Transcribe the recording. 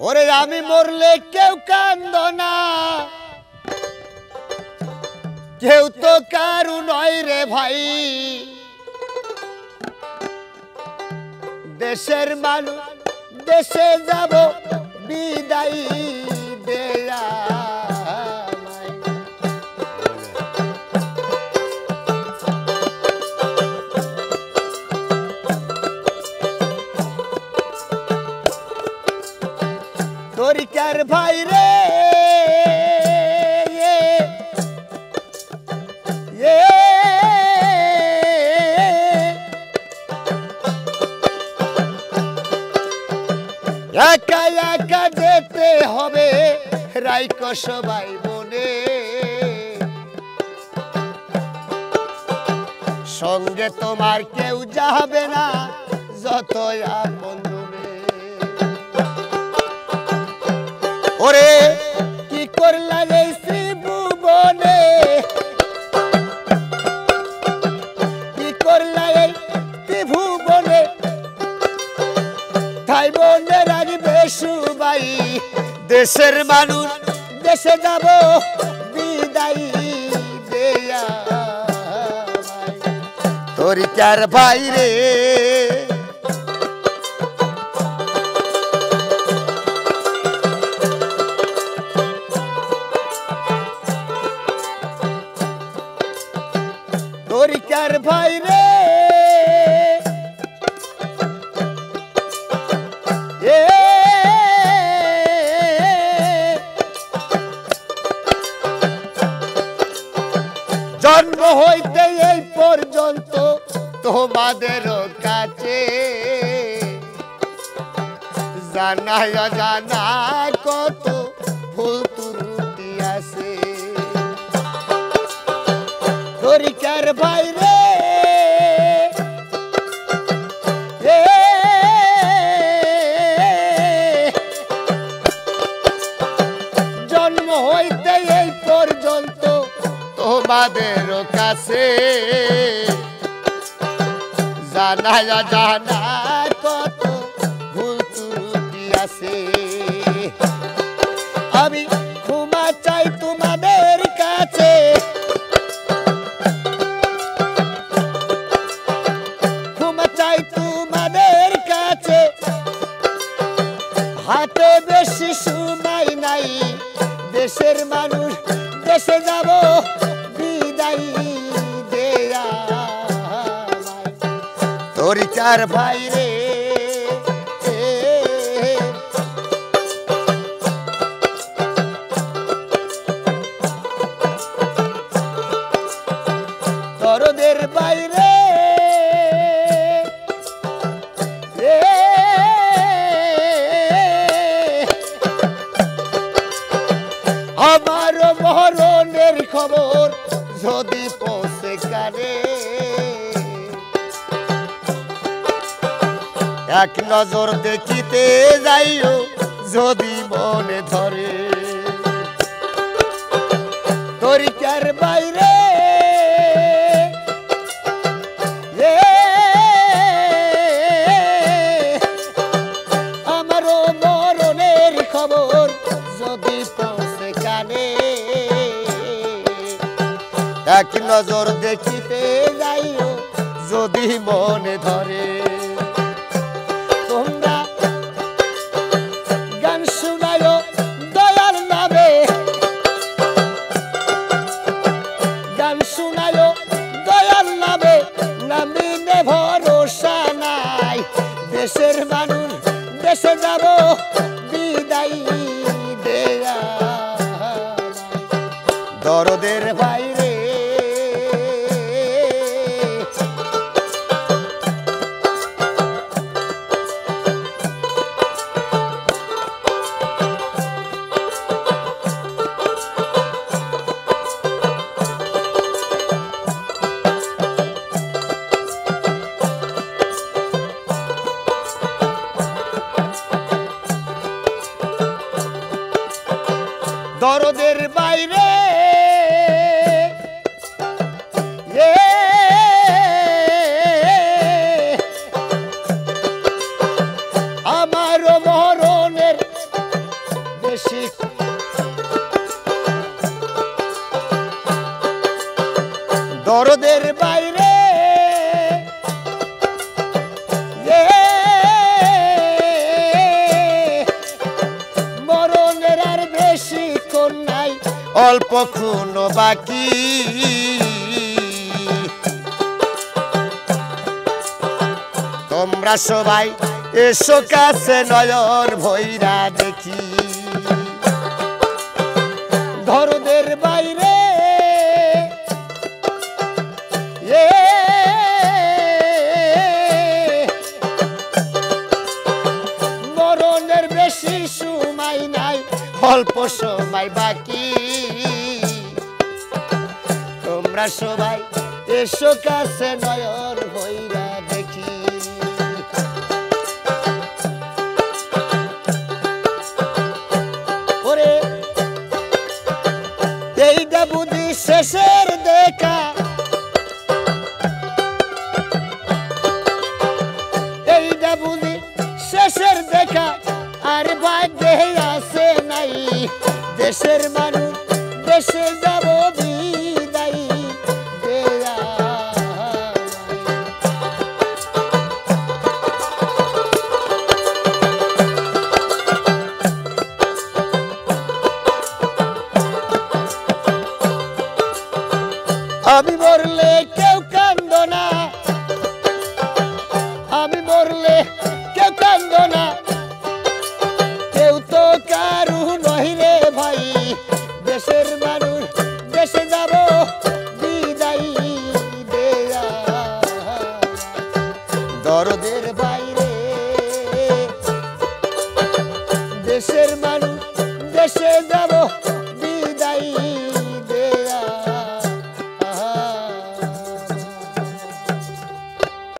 ওরে আমি মরলে কেউ কান্দো না, কেউ তো কারু নয় রে ভাই। দেশের মানুষ দেশে যাব বিদায় দেয়া। তরিকার ভাই রে একা একা যেতে হবে রাইকো সবাই মনে, সঙ্গে তোমার কেউ যাবে না যতই আপন। ওরে কি করলা রে শ্রীভুবনে, কি করলা রে ত্রিভুবনে, তাই মনে রাখবে সবাই। দেশের মানুষ দেশে যাব বিদায় দেয়া। তরিকার ভাই রে তরিকার ভাই রে জন্ম হইতে এই পর্যন্ত তোমাদের কাছে জানায় জানা কত ভুল ত্রুটি আছে। তরিকার ভাই রে জন্ম হইতে এই পর্যন্ত তোমাদের কাছে জানায় জানা কত ভুল ত্রুটি আছে। আমি ক্ষমা চাই তোমাদের কাছে, ক্ষমা চাই তোমাদের কাছে। হাতে বেশি সময় নাই, দেশের মানুষ দেশে যাব বিদায় দেয়া। তরিকার ভাই রে দরদের বাইরে আমার মরণের খবর যদি পৌঁছে কানে, এক নজর দেখিতে যাইও যদি মনে ধরে। তরিকার বাইরে আমারও মরণের খবর যদি পৌঁছে কানে, এক নজর দেখিতে যাইও যদি মনে ধরে। তোমরা গান শুনায়ো দয়ার নামে, গান শুনায়ো দয়ার নামে, নামিনে ভরসা নাই। দেশের মানুষ দেশে যাব বিদায় দেয়া। দরদের ভাই রে দরদের বাইরে আমার মরণের অল্প ক্ষণ বাকি তোমরা সবাই এসো কাছে নয়ন ভৈরা দেখি ঘরদের বাইরে মরণের বেশি সময় নাই অল্প সময় বাকি তোমরা সবাই এসো কাছে নয়ন ভৈরা দেখি ওরে এইটা বুঝি শেষের দেখা এইটা বুঝি শেষের দেখা আর ভাগ্যে আছে নাই দেশের মানুষ দেশে যাব বিদায় দেয়া আমি মরলে কেউ কান্দ না আমি মরলে কেউ কান্দ না কেউ তো কারু নহি রে ভাই দেশের মানুষ দেশে যাব বিদায় দেয়া দরদের বাইরে দেশের মানুষ দেশে যাব